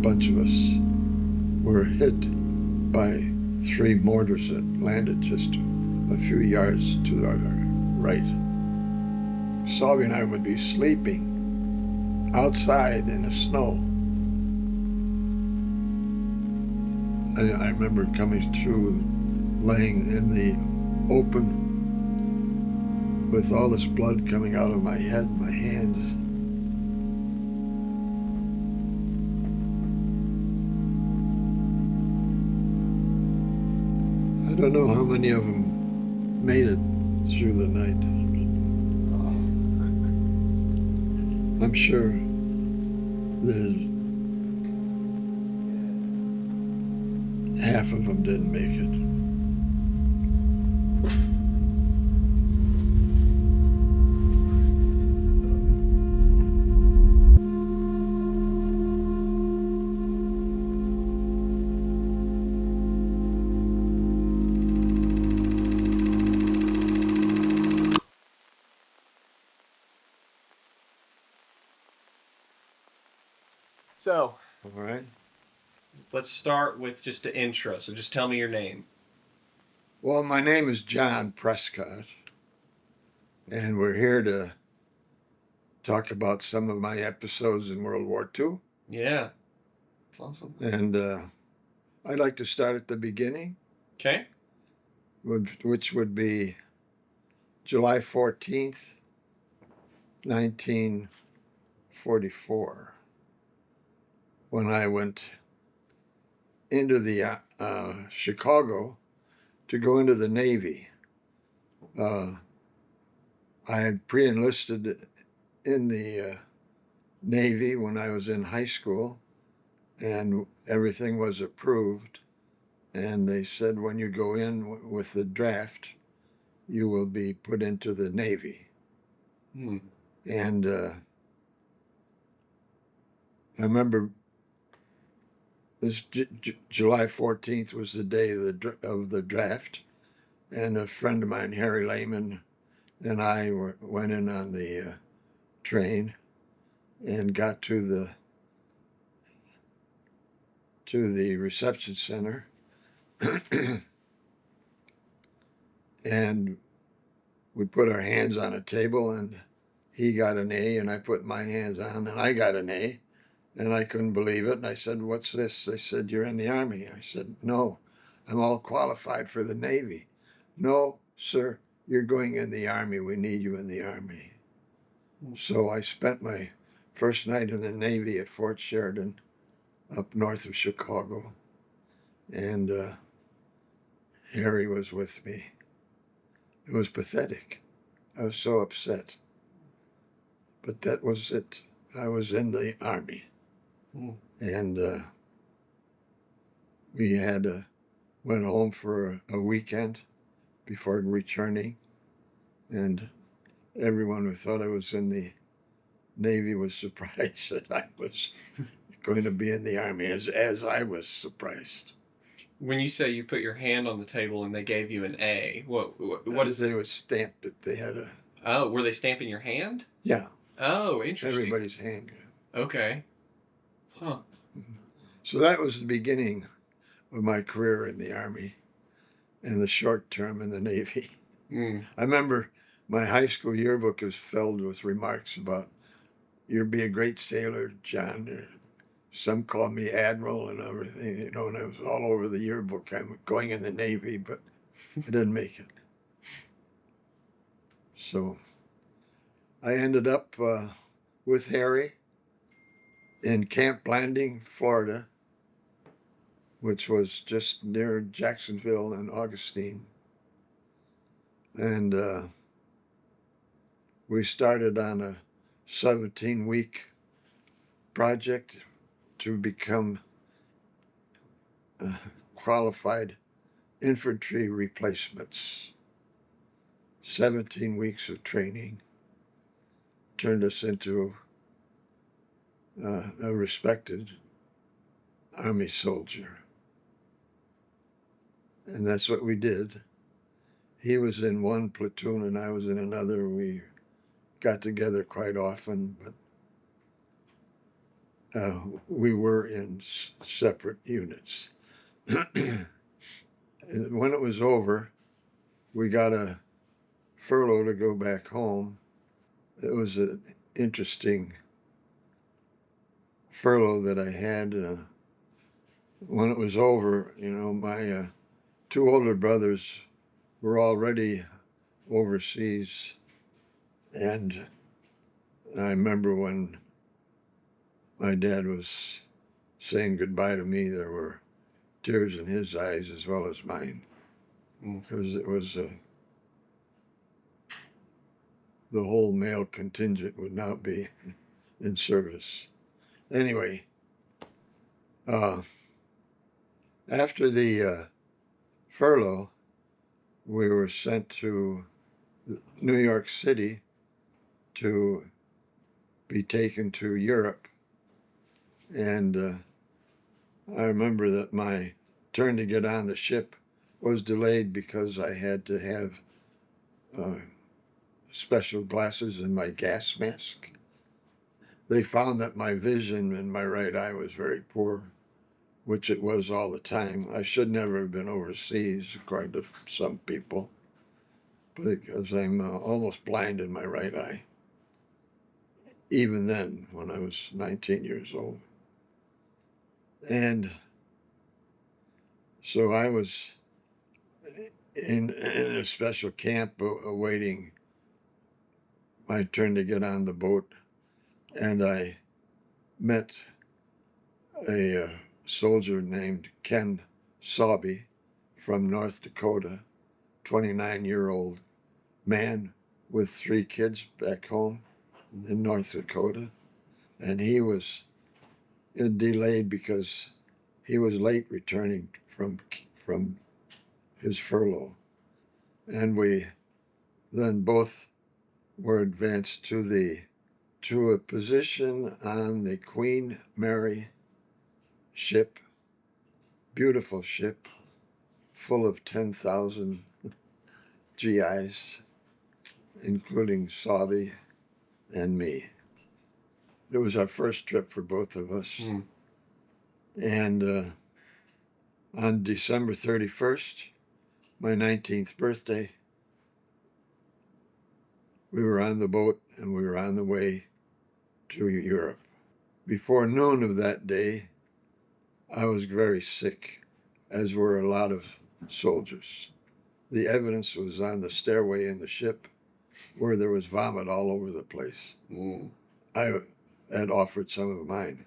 bunch of us were hit by 3 mortars that landed just a few yards to our right. Salvi and I would be sleeping outside in the snow. I remember coming through, laying in the open with all this blood coming out of my head, my hands. I don't know how many of them made it through the night. I'm sure half of them didn't make it. So, All right. let's start with just an intro. So just tell me your name. Well, my name is John Prescott, and we're here to talk about some of my episodes in World War II. Yeah. That's awesome. And I'd like to start at the beginning. Okay. Which would be July 14th, 1944, when I went into the Chicago to go into the Navy. I had pre-enlisted in the Navy when I was in high school, and everything was approved. And they said, when you go in with the draft, you will be put into the Navy. And I remember this July 14th was the day of the draft, and a friend of mine, Harry Lehman, and I went in on the train and got to the reception center, and we put our hands on a table, and he got an A, and I put my hands on, and I got an A. And I couldn't believe it. And I said, "What's this?" They said, "You're in the Army." I said, "No, I'm all qualified for the Navy." "No, sir, you're going in the Army. We need you in the Army." So I spent my first night in the Navy at Fort Sheridan up north of Chicago. And Harry was with me. It was pathetic. I was so upset. But that was it. I was in the Army. And we went home for a weekend before returning, and everyone who thought I was in the Navy was surprised that I was going to be in the Army, as I was surprised. When you say you put your hand on the table and they gave you an A, what is They was stamped it. They had a... Oh, were they stamping your hand? Yeah. Oh, interesting. Everybody's hand. Okay. Huh. So that was the beginning of my career in the Army and the short term in the Navy. I remember my high school yearbook was filled with remarks about, "You'll be a great sailor, John." Some called me Admiral and everything, and it was all over the yearbook. I'm going in the Navy, but I didn't make it. So I ended up with Harry in Camp Blanding, Florida, which was just near Jacksonville and Augustine. And we started on a 17-week project to become qualified infantry replacements. 17 weeks of training turned us into a respected Army soldier. And that's what we did. He was in one platoon and I was in another. We got together quite often, but we were in separate units. And when it was over, we got a furlough to go back home. It was an interesting furlough that I had. When it was over, my two older brothers were already overseas. And I remember when my dad was saying goodbye to me, there were tears in his eyes as well as mine. Because it was the whole male contingent would not be in service. Anyway, after the furlough, we were sent to New York City to be taken to Europe. And I remember that my turn to get on the ship was delayed because I had to have special glasses and my gas mask. They found that my vision in my right eye was very poor, which it was all the time. I should never have been overseas, according to some people, because I'm almost blind in my right eye, even then, when I was 19 years old. And so I was in a special camp awaiting my turn to get on the boat, and I met a soldier named Ken Saube from North Dakota, 29-year-old man with 3 kids back home in North Dakota. And he was delayed because he was late returning from his furlough. And we then both were advanced to a position on the Queen Mary ship, beautiful ship, full of 10,000 GIs, including Saube and me. It was our first trip for both of us. And on December 31st, my 19th birthday, we were on the boat and we were on the way to Europe. Before noon of that day, I was very sick, as were a lot of soldiers. The evidence was on the stairway in the ship, where there was vomit all over the place. I had offered some of mine.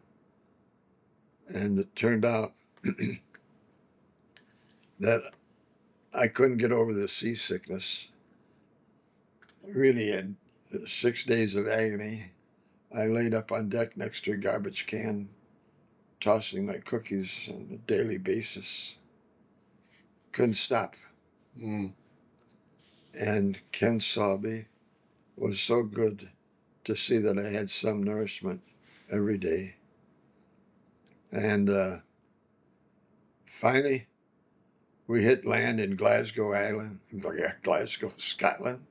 And it turned out that I couldn't get over the seasickness. Really had 6 days of agony. I laid up on deck next to a garbage can, tossing my cookies on a daily basis. Couldn't stop. And Ken Saube was so good to see that I had some nourishment every day. And finally, we hit land in Glasgow, Scotland,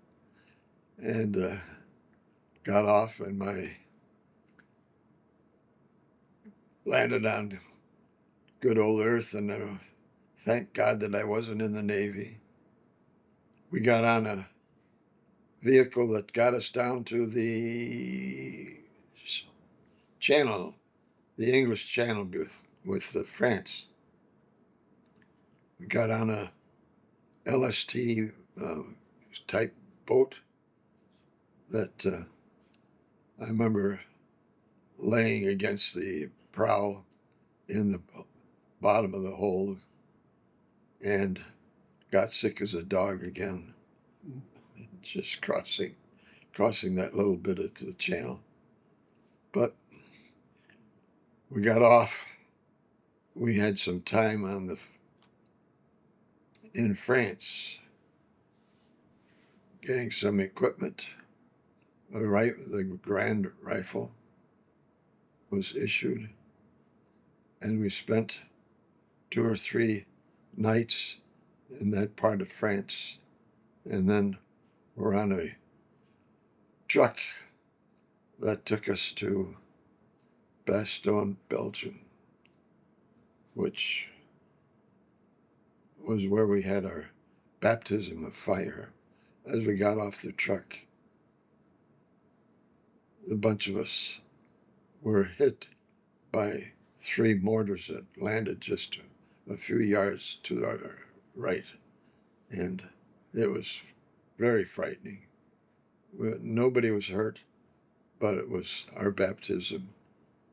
and got off, and landed on good old Earth, and thank God that I wasn't in the Navy. We got on a vehicle that got us down to the Channel, the English Channel with France. We got on a LST type boat that I remember laying against the prow in the bottom of the hold and got sick as a dog again, just crossing that little bit of the channel. But we got off. We had some time in France, getting some equipment. The Grand Rifle was issued, and we spent 2 or 3 nights in that part of France, and then we're on a truck that took us to Bastogne, Belgium, which was where we had our baptism of fire. As we got off the truck, the bunch of us were hit by 3 mortars that landed just a few yards to our right, and it was very frightening. Nobody was hurt, but it was our baptism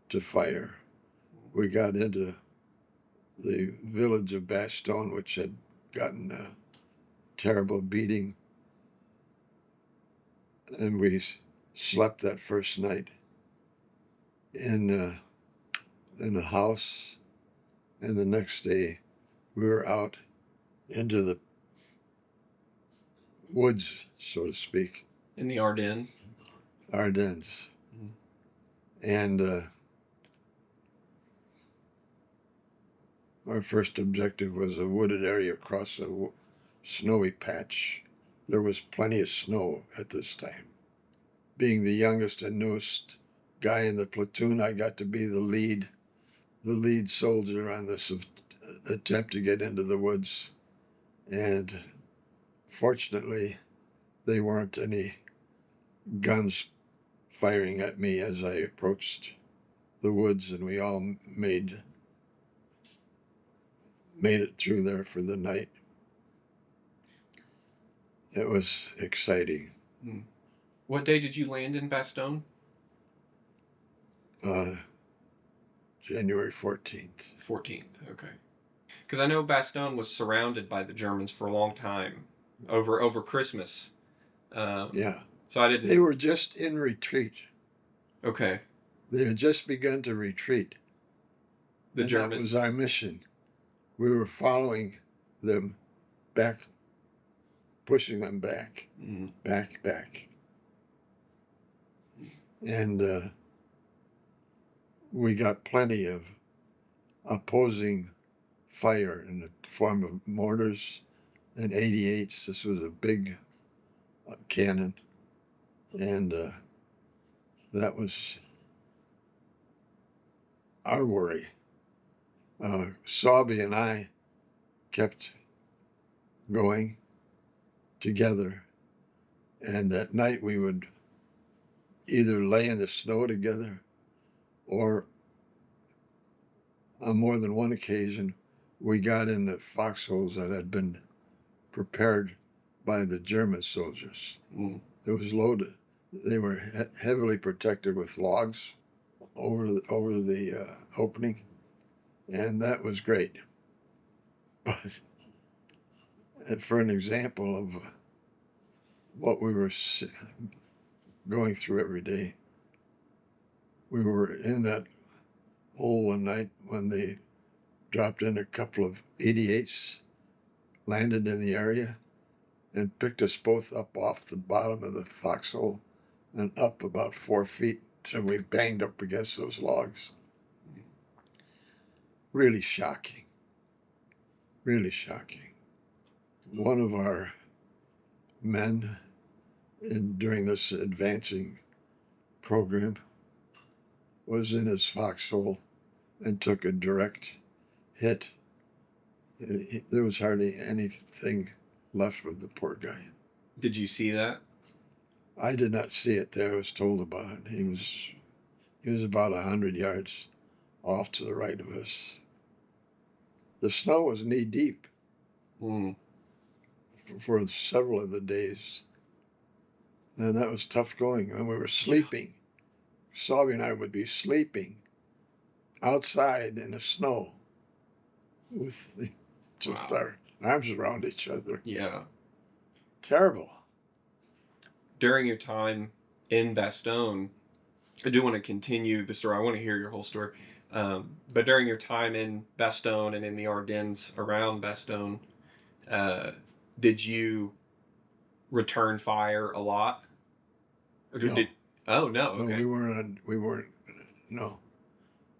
to fire. We got into the village of Bastogne, which had gotten a terrible beating, and we slept that first night in a house, and the next day we were out into the woods, so to speak, In the Ardennes. Ardennes, Mhm. and our first objective was a wooded area across a snowy patch. There was plenty of snow at this time. Being the youngest and newest guy in the platoon, I got to be the lead soldier on this attempt to get into the woods. And fortunately, there weren't any guns firing at me as I approached the woods, and we all made it through there for the night. It was exciting. What day did you land in Bastogne? January 14th. 14th. Okay. Because I know Bastogne was surrounded by the Germans for a long time over Christmas. Yeah. So I didn't. They were just in retreat. Okay. They had just begun to retreat. The and Germans. That was our mission. We were following them back, pushing them back, back. And we got plenty of opposing fire in the form of mortars and 88s. This was a big cannon. And that was our worry. Sabi and I kept going together, and at night we would either lay in the snow together, or on more than one occasion we got in the foxholes that had been prepared by the German soldiers. It was loaded. They were heavily protected with logs over the opening, and that was great. But for an example of what we were going through every day, we were in that hole one night when they dropped in a couple of 88s, landed in the area, and picked us both up off the bottom of the foxhole and up about 4 feet till we banged up against those logs. Really shocking. Really shocking. One of our men during this advancing program was in his foxhole and took a direct hit. There was hardly anything left of the poor guy. Did you see that? I did not see it. I was told about it. He was about 100 yards off to the right of us. The snow was knee deep for several of the days, and that was tough going. And we were sleeping. Sabi and I would be sleeping outside in the snow with our arms around each other. Yeah. Terrible. During your time in Bastogne, I do want to continue the story. I want to hear your whole story. But during your time in Bastogne and in the Ardennes around Bastogne, did you return fire a lot? Or No. Oh, no. No, Okay. we weren't. No,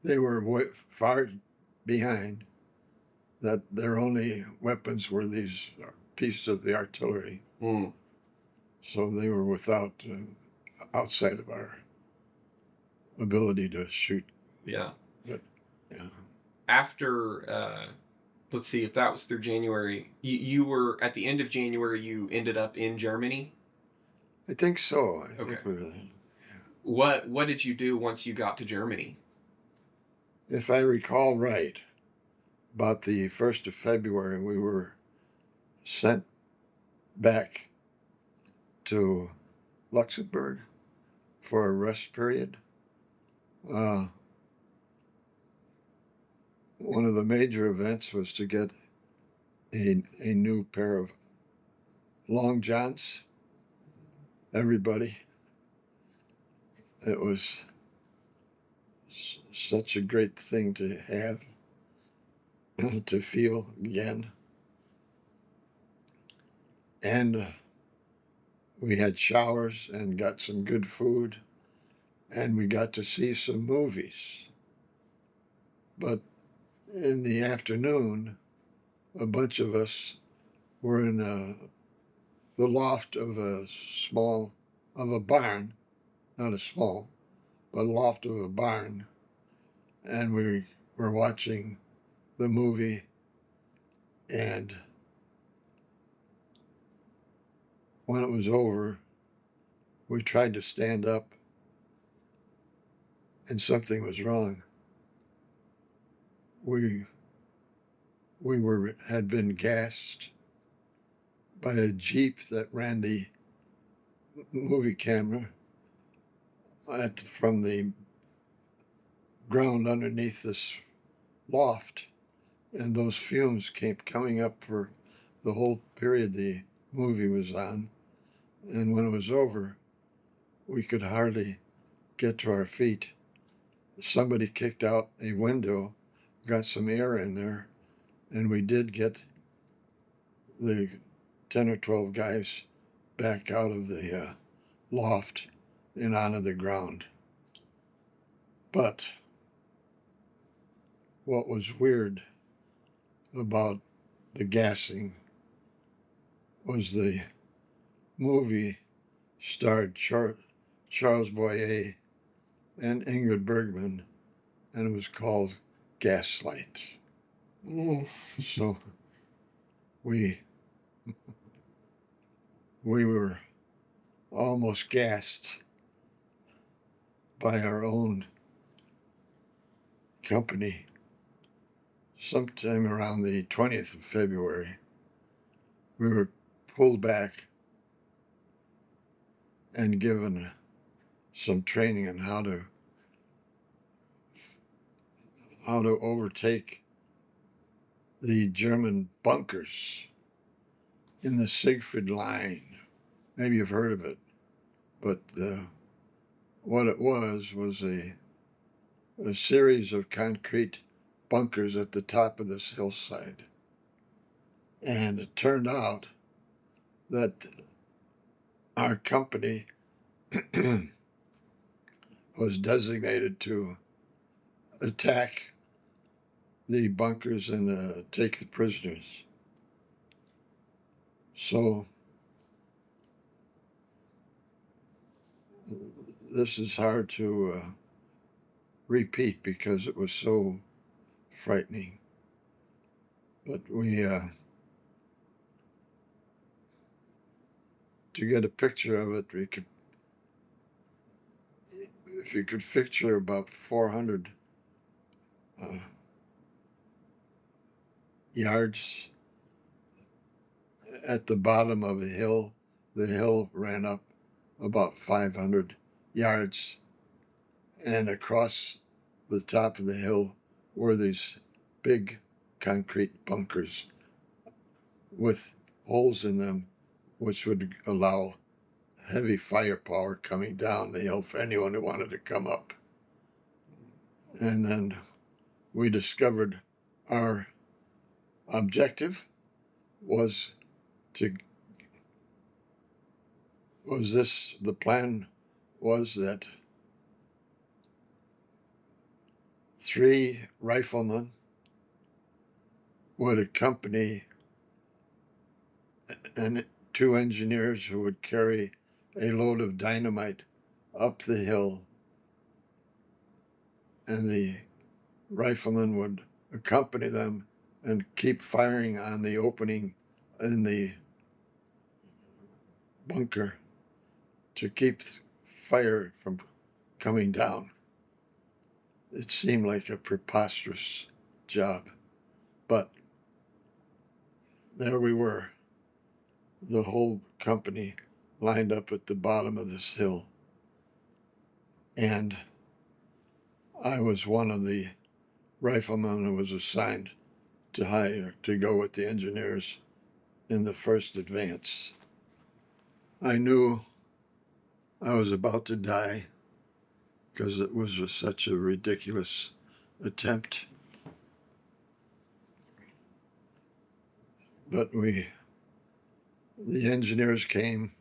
they were far behind. That their only weapons were these pieces of the artillery. So they were outside of our ability to shoot Yeah. But yeah, After, let's see if that was through January. You were at the end of January. You ended up in Germany. I think so. I Okay. think we were. What did you do once you got to Germany? If I recall right, about the 1st of February, we were sent back to Luxembourg for a rest period. Uh, one of the major events was to get a new pair of long johns. Everybody, it was such a great thing to have, to feel again. And we had showers and got some good food, and we got to see some movies. But in the afternoon, a bunch of us were in the loft of a barn, not a small, but a loft of a barn, and we were watching the movie. And when it was over, we tried to stand up, and something was wrong. We had been gassed by a jeep that ran the movie camera from the ground underneath this loft, and those fumes kept coming up for the whole period the movie was on. And when it was over, we could hardly get to our feet. Somebody kicked out a window, got some air in there, and we did get the 10 or 12 guys back out of the loft and onto the ground. But what was weird about the gassing was the movie starred Charles Boyer and Ingrid Bergman, and it was called Gaslight. Mm. So we were almost gassed by our own company sometime around the 20th of February. We were pulled back and given some training on how to overtake the German bunkers in the Siegfried Line. Maybe you've heard of it, but what it was a series of concrete bunkers at the top of this hillside. And it turned out that our company was designated to attack the bunkers and take the prisoners. So this is hard to repeat because it was so frightening. But to get a picture of it, if you could picture about 400 yards at the bottom of a hill. The hill ran up about 500 yards, and across the top of the hill were these big concrete bunkers with holes in them, which would allow heavy firepower coming down the hill for anyone who wanted to come up. And then we discovered our objective was the plan was that 3 riflemen would accompany and 2 engineers who would carry a load of dynamite up the hill and the riflemen would accompany them and keep firing on the opening in the bunker to keep fire from coming down. It seemed like a preposterous job, but there we were, the whole company lined up at the bottom of this hill. And I was one of the riflemen who was assigned to go with the engineers in the first advance. I knew I was about to die because it was such a ridiculous attempt. But the engineers came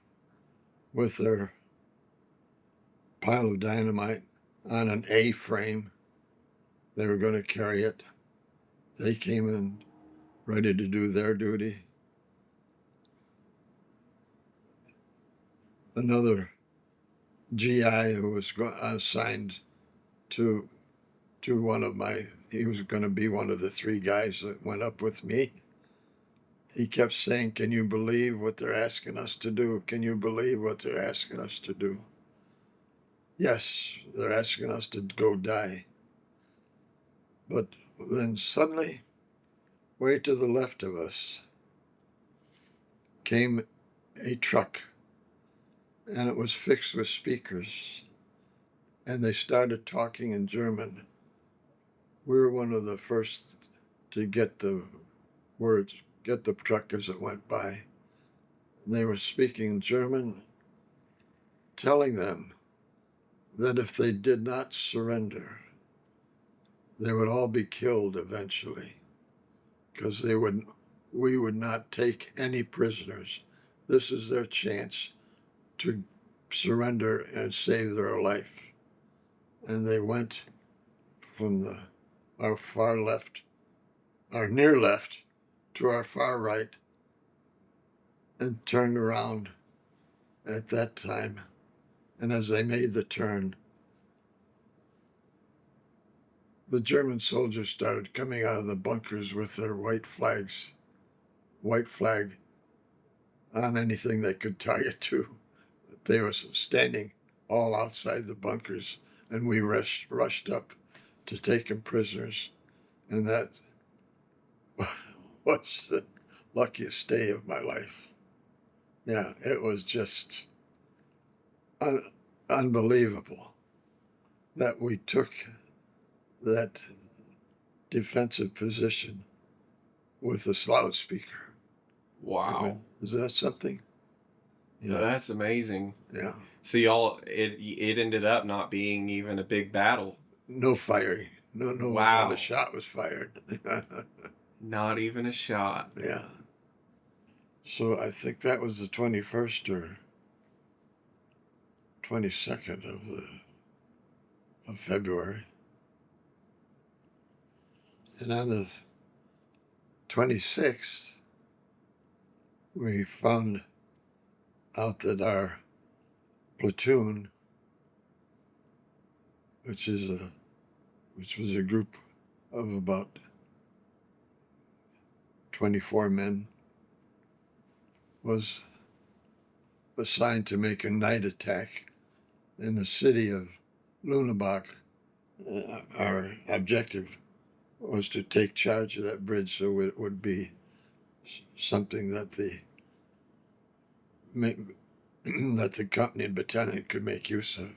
with their pile of dynamite on an A-frame. They were going to carry it. They came in ready to do their duty. Another GI who was assigned to he was going to be one of the three guys that went up with me. He kept saying, "Can you believe what they're asking us to do? Can you believe what they're asking us to do?" Yes, they're asking us to go die. But then suddenly, way to the left of us, came a truck, and it was fixed with speakers, and they started talking in German. We were one of the first to get the words, get the truck as it went by. They were speaking German, telling them that if they did not surrender, they would all be killed eventually, because we would not take any prisoners. This is their chance to surrender and save their life. And they went from our far left, our near left, to our far right, and turned around at that time. And as they made the turn, the German soldiers started coming out of the bunkers with their white flag on anything they could target to. They were standing all outside the bunkers, and we rushed up to take them prisoners. And that was the luckiest day of my life. Yeah, it was just unbelievable that we took that defensive position with a loudspeaker. Wow. Is that something? Yeah. That's amazing. Yeah. So y'all, it ended up not being even a big battle. No firing. No, Wow. Not a shot was fired. Not even a shot. Yeah. So I think that was the 21st or 22nd of February. And on the 26th, we found out that our platoon, which was a group of about 24 men, was assigned to make a night attack in the city of Lunebach. Our objective was to take charge of that bridge so it would be something that the company and battalion could make use of.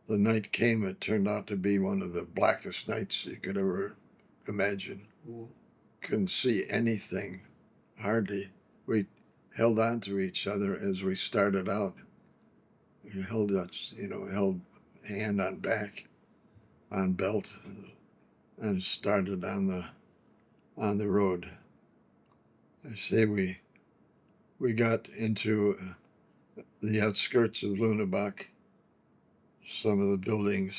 The night came, it turned out to be one of the blackest nights you could ever imagine. Couldn't see anything, hardly. We held on to each other as we started out. We held hand on back, on belt, and started on the road. I say we got into the outskirts of Lunebach. Some of the buildings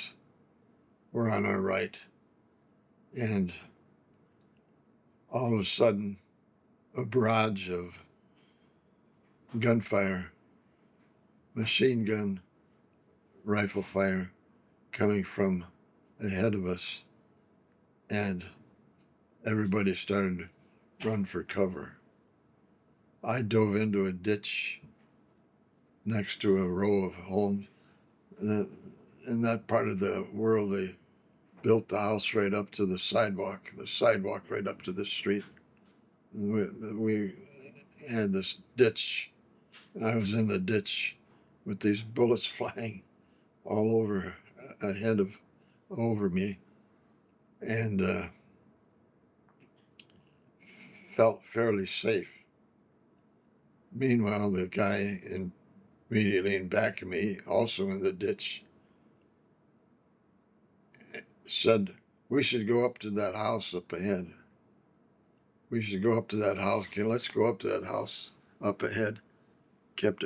were on our right, and all of a sudden, a barrage of gunfire, machine gun, rifle fire, coming from ahead of us, and everybody started to run for cover. I dove into a ditch next to a row of homes. In that part of the world, they built the house right up to the sidewalk right up to the street. We had this ditch. I was in the ditch with these bullets flying all over over me, and felt fairly safe. Meanwhile, the guy immediately in back of me, also in the ditch, said, "We should go up to that house up ahead. We should go up to that house. Okay, let's go up to that house up ahead." Kept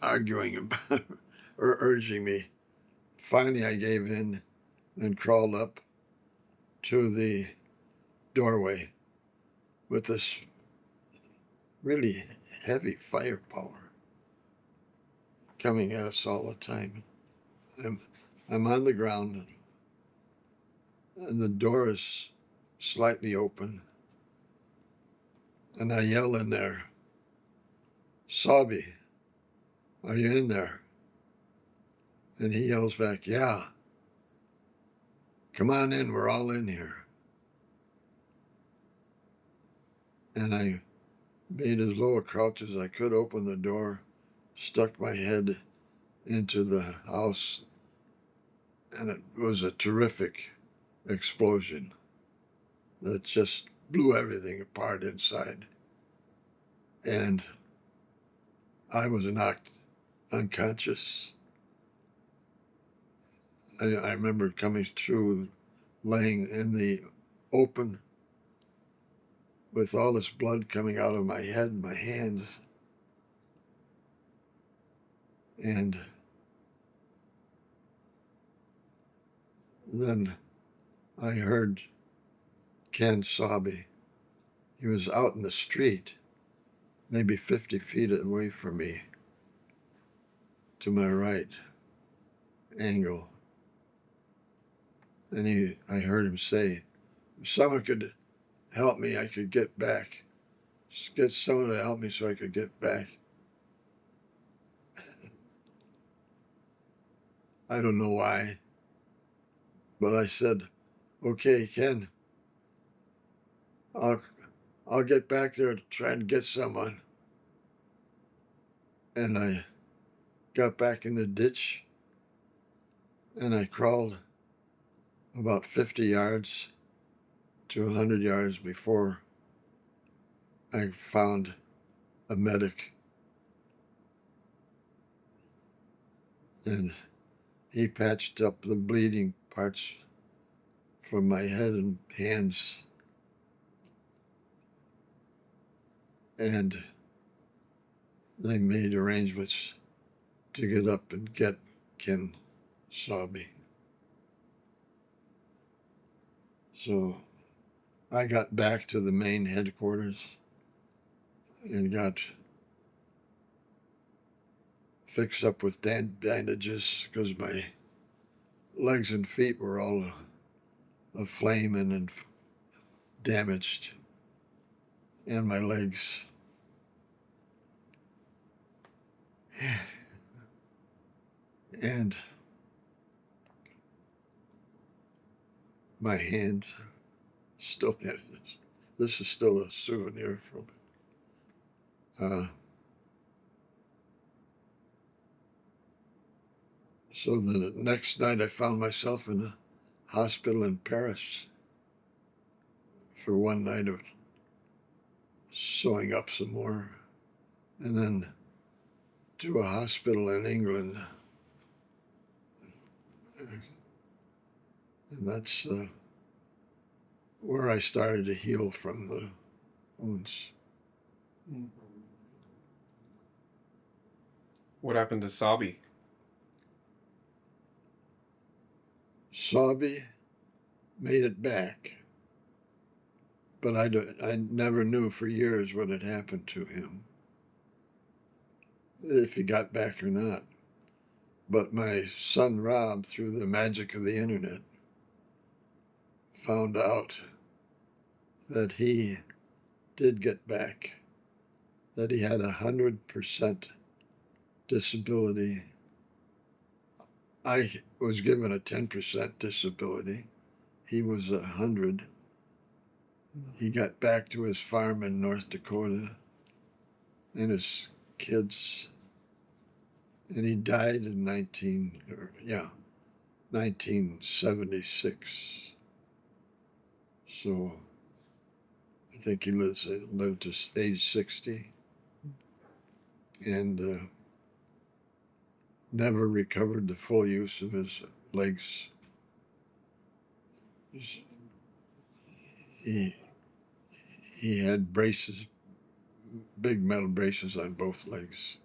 arguing about or urging me. Finally, I gave in and crawled up to the doorway with this really heavy firepower coming at us all the time. I'm on the ground, and the door is slightly open, and I yell in there, "Sabi, are you in there?" And he yells back, "Yeah, come on in, we're all in here." And I made as low a crouch as I could, opened the door, stuck my head into the house, and it was a terrific explosion that just blew everything apart inside. And I was knocked unconscious. I remember coming through, laying in the open with all this blood coming out of my head and my hands. And then I heard Ken Sabi. He was out in the street, maybe 50 feet away from me, to my right angle. And I heard him say, "If someone could help me, I could get back. Just get someone to help me so I could get back." I don't know why, but I said, "Okay, Ken, I'll, I'll get back there to try and get someone." And I got back in the ditch, and I crawled about 50 yards to 100 yards before I found a medic. And he patched up the bleeding parts from my head and hands. And they made arrangements to get up and get Ken Sabi. So I got back to the main headquarters and got fixed up with bandages because my legs and feet were all aflame and damaged, and my legs. And my hand still have this. This is still a souvenir from it. So the next night I found myself in a hospital in Paris for one night of sewing up some more, and then to a hospital in England. And that's where I started to heal from the wounds. What happened to Sabi? Sabi made it back, but I never knew for years what had happened to him, if he got back or not. But my son Rob, through the magic of the internet, found out that he did get back, that he had 100% disability. I was given a 10% disability. He was 100. He got back to his farm in North Dakota and his kids, and he died in 1976. So I think he lived to age 60, and never recovered the full use of his legs. He had braces, big metal braces on both legs.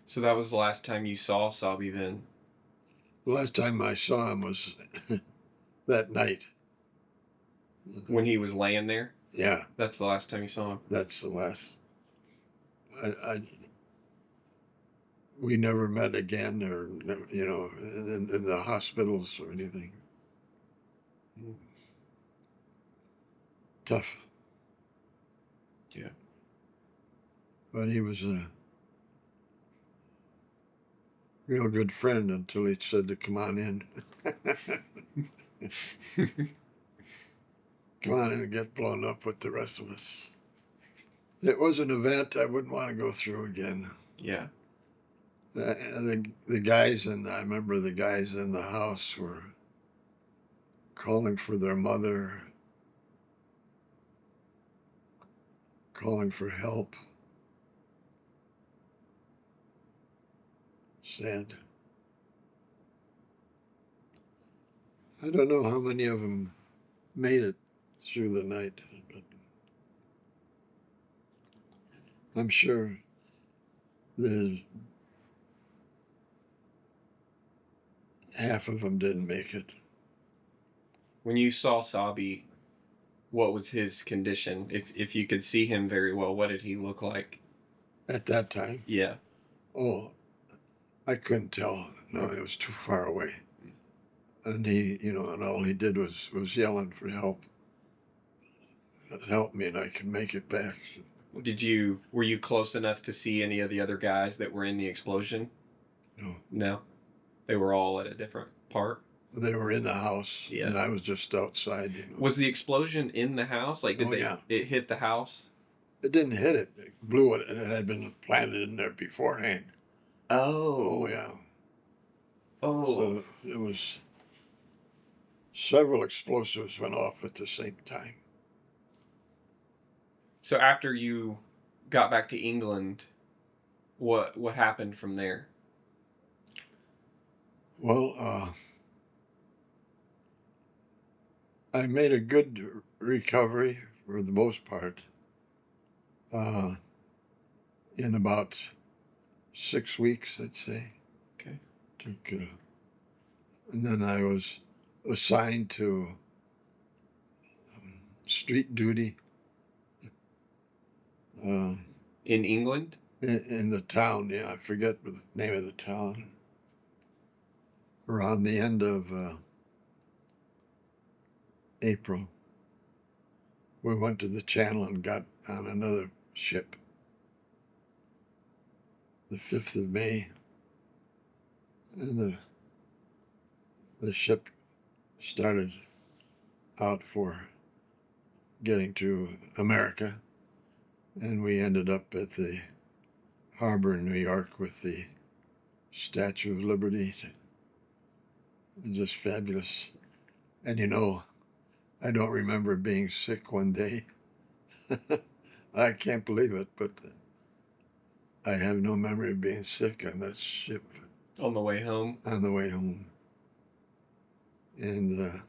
So that was the last time you saw Sabi then? The last time I saw him was that night. When he was laying there? Yeah. That's the last time you saw him? That's the last. We never met again, or, in the hospitals or anything. Tough. Yeah. But he was a real good friend until he said to come on in. Come on in and get blown up with the rest of us. It was an event I wouldn't want to go through again. Yeah. The guys, and I remember the guys in the house were calling for their mother, calling for help. Sad. I don't know how many of them made it through the night, but I'm sure there's half of them didn't make it. When you saw Sabi, what was his condition? If you could see him very well, what did he look like? At that time? Yeah. Oh, I couldn't tell. No, it was too far away. And he, and all he did was yelling for help. Help me and I can make it back. Were you close enough to see any of the other guys that were in the explosion? No. No? They were all at a different part? They were in the house, Yeah. and I was just outside. Was the explosion in the house? Like, it hit the house? It didn't hit it. It blew it, and it had been planted in there beforehand. Oh. Oh, yeah. Oh. So it was several explosives went off at the same time. So after you got back to England, what happened from there? Well, I made a good recovery for the most part. In about 6 weeks, I'd say. Okay. And then I was assigned to street duty. In England? In the town, yeah, I forget the name of the town. Around the end of April, we went to the channel and got on another ship. The 5th of May, and the ship started out for getting to America, and we ended up at the harbor in New York with the Statue of Liberty. It was just fabulous. And I don't remember being sick one day. I can't believe it, but I have no memory of being sick on that ship. On the way home? On the way home. And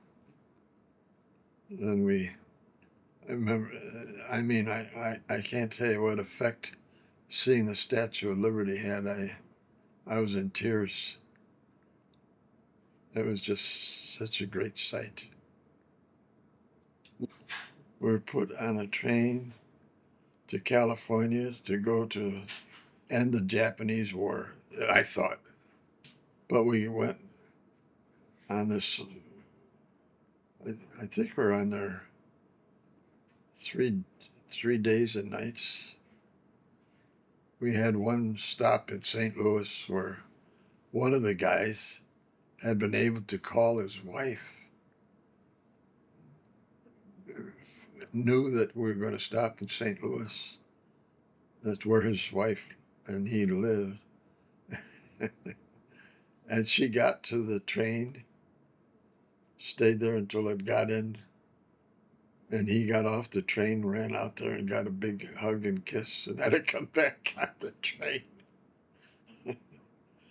then I remember, I can't tell you what effect seeing the Statue of Liberty had. I was in tears. It was just such a great sight. We were put on a train to California to go to end the Japanese war, I thought. But we went on this I think we're on there three days and nights. We had one stop in St. Louis where one of the guys had been able to call his wife, knew that we were going to stop in St. Louis. That's where his wife and he lived. And she got to the train, stayed there until it got in, and he got off the train, ran out there and got a big hug and kiss, and had to come back on the train.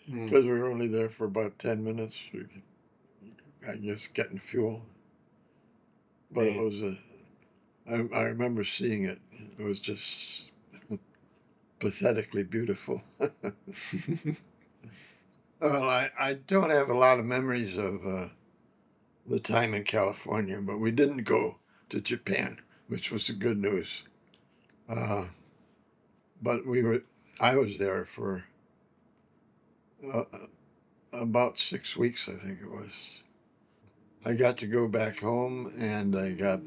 Because we were only there for about 10 minutes, I guess, getting fuel. But it was I remember seeing it. It was just pathetically beautiful. Well, I don't have a lot of memories of the time in California, but we didn't go to Japan, which was the good news. But I was there for about 6 weeks, I think it was. I got to go back home, and I got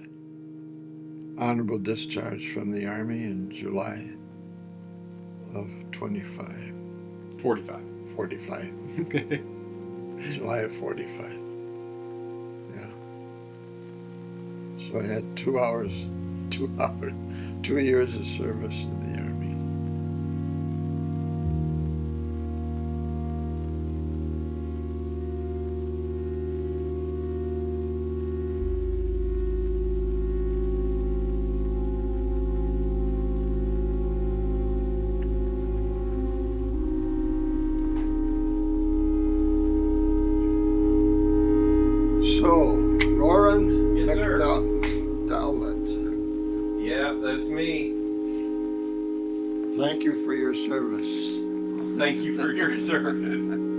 honorable discharge from the Army in July of 45. July of 45. Yeah. So I had 2 years of service in the Army. So, Roran Yes, sir. McDowlett. Yeah, that's me. Thank you for your service. Thank you for your service.